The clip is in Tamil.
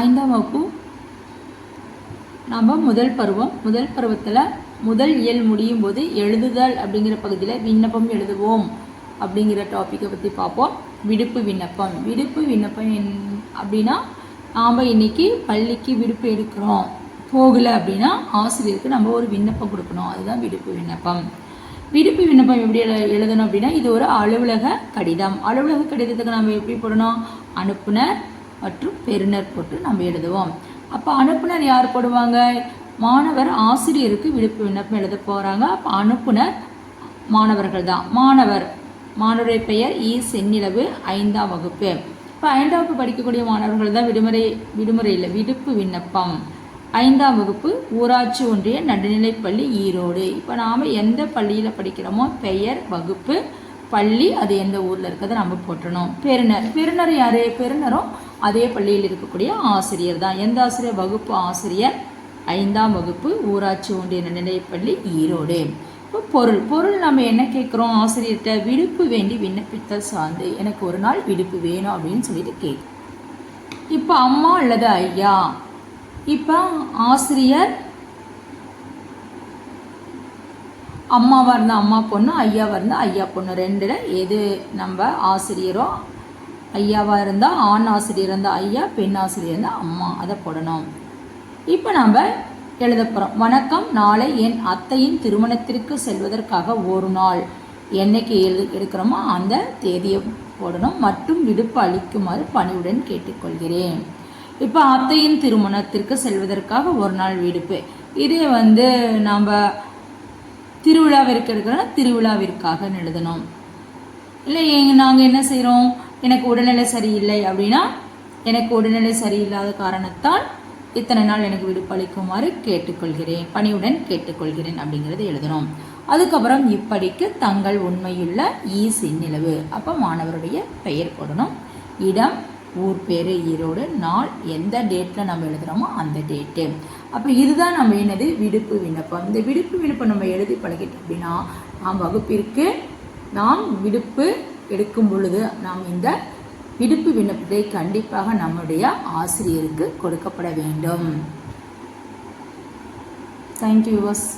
5ஆம் வகுப்பு நம்ம முதல் பருவத்தில் முதல் இயல் முடியும் போது எழுதுதல் அப்படிங்கிற பகுதியில் விண்ணப்பம் எழுதுவோம் அப்படிங்கிற டாப்பிக்கை பற்றி பார்ப்போம். விடுப்பு விண்ணப்பம் அப்படின்னா நாம் இன்றைக்கி பள்ளிக்கு விடுப்பு எடுக்கிறோம், போகலை அப்படின்னா ஆசிரியருக்கு நம்ம ஒரு விண்ணப்பம் கொடுக்கணும். அதுதான் விடுப்பு விண்ணப்பம். விடுப்பு விண்ணப்பம் எப்படி எழுதணும் அப்படின்னா, இது ஒரு அலுவலக கடிதம். அலுவலக கடிதத்துக்கு நம்ம எப்படி போடணும்? அனுப்புனர் மற்றும் பெறுநர் போட்டு நம்ம எழுதுவோம். அப்போ அனுப்புனர் யார் போடுவாங்க? மாணவர் ஆசிரியருக்கு விடுப்பு விண்ணப்பம் எழுத போகிறாங்க. அப்போ அனுப்புனர் மாணவர்கள் தான். மாணவருடைய பெயர் செந்நிலவு, 5ஆம் வகுப்பு. இப்போ 5ஆம் வகுப்பு படிக்கக்கூடிய மாணவர்கள் தான் விடுப்பு விண்ணப்பம். 5ஆம் வகுப்பு ஊராட்சி ஒன்றிய நடுநிலைப்பள்ளி ஈரோடு. இப்போ நாம் எந்த பள்ளியில் படிக்கிறோமோ பெயர், வகுப்பு, பள்ளி, அது எந்த ஊரில் இருக்கிறத நம்ம போட்டணும். பெறுநர் யார்? பெறுநரும் அதே பள்ளியில் இருக்கக்கூடிய ஆசிரியர் தான். எந்த ஆசிரியர்? வகுப்பு ஆசிரியர், 5ஆம் வகுப்பு ஊராட்சி ஒன்றிய நடுநிலைப்பள்ளி ஈரோடு. இப்போ பொருள் நம்ம என்ன கேட்குறோம் ஆசிரியர்கிட்ட? விடுப்பு வேண்டி விண்ணப்பித்தல் சார்ந்து எனக்கு ஒரு நாள் விடுப்பு வேணும் அப்படின்னு சொல்லிட்டு கேட்கும். இப்போ அம்மா அல்லது ஐயா. இப்போ ஆசிரியர் அம்மாவாக இருந்தால் அம்மா பொண்ணு, ஐயாவாக இருந்தால் ஐயா பொண்ணு, ரெண்டில் எது நம்ம ஆசிரியரோ? ஐயாவாக இருந்தால் ஆண் ஆசிரியர் இருந்தால் ஐயா, பெண் ஆசிரியர் இருந்தால் அம்மா, அதை போடணும். இப்போ நம்ம எழுத போகிறோம். வணக்கம், நாளை என் அத்தையின் திருமணத்திற்கு செல்வதற்காக ஒரு நாள் என்னைக்கு எடுக்கிறோமோ அந்த தேதியை போடணும். மற்றும் விடுப்பு அளிக்குமாறு பணிவுடன் கேட்டுக்கொள்கிறேன். இப்போ அத்தையின் திருமணத்திற்கு செல்வதற்காக ஒரு நாள் விடுப்பு. இதே நம்ம திருவிழாவிற்கு எடுக்கிறோன்னா திருவிழாவிற்காக எழுதணும். இல்லை நாங்கள் என்ன செய்கிறோம், எனக்கு உடல்நிலை சரியில்லை அப்படின்னா எனக்கு உடல்நிலை சரியில்லாத காரணத்தால் இத்தனை நாள் எனக்கு விடுப்பு அளிக்குமாறு கேட்டுக்கொள்கிறேன், பணிவுடன் கேட்டுக்கொள்கிறேன் அப்படிங்கிறது எழுதணும். அதுக்கப்புறம் இப்படிக்கு தங்கள் உண்மையுள்ள செந்நிலவு. அப்போ மாணவருடைய பெயர் போடணும். இடம், ஊர் பேர் ஈரோடு, நாள் எந்த டேட்டில் நம்ம எழுதுகிறோமோ அந்த டேட்டு. அப்போ இதுதான் நம்ம என்னது விடுப்பு விண்ணப்பம். இந்த விடுப்பு விண்ணப்பம் நம்ம எழுதி பழகிட்டோம் அப்படின்னா நாம் வகுப்பிற்கு நாம் விடுப்பு எடுக்கும் பொழுது நாம் இந்த விடுப்பு விண்ணப்பத்தை கண்டிப்பாக நம்முடைய ஆசிரியருக்கு கொடுக்கப்பட வேண்டும். Thank you viewers.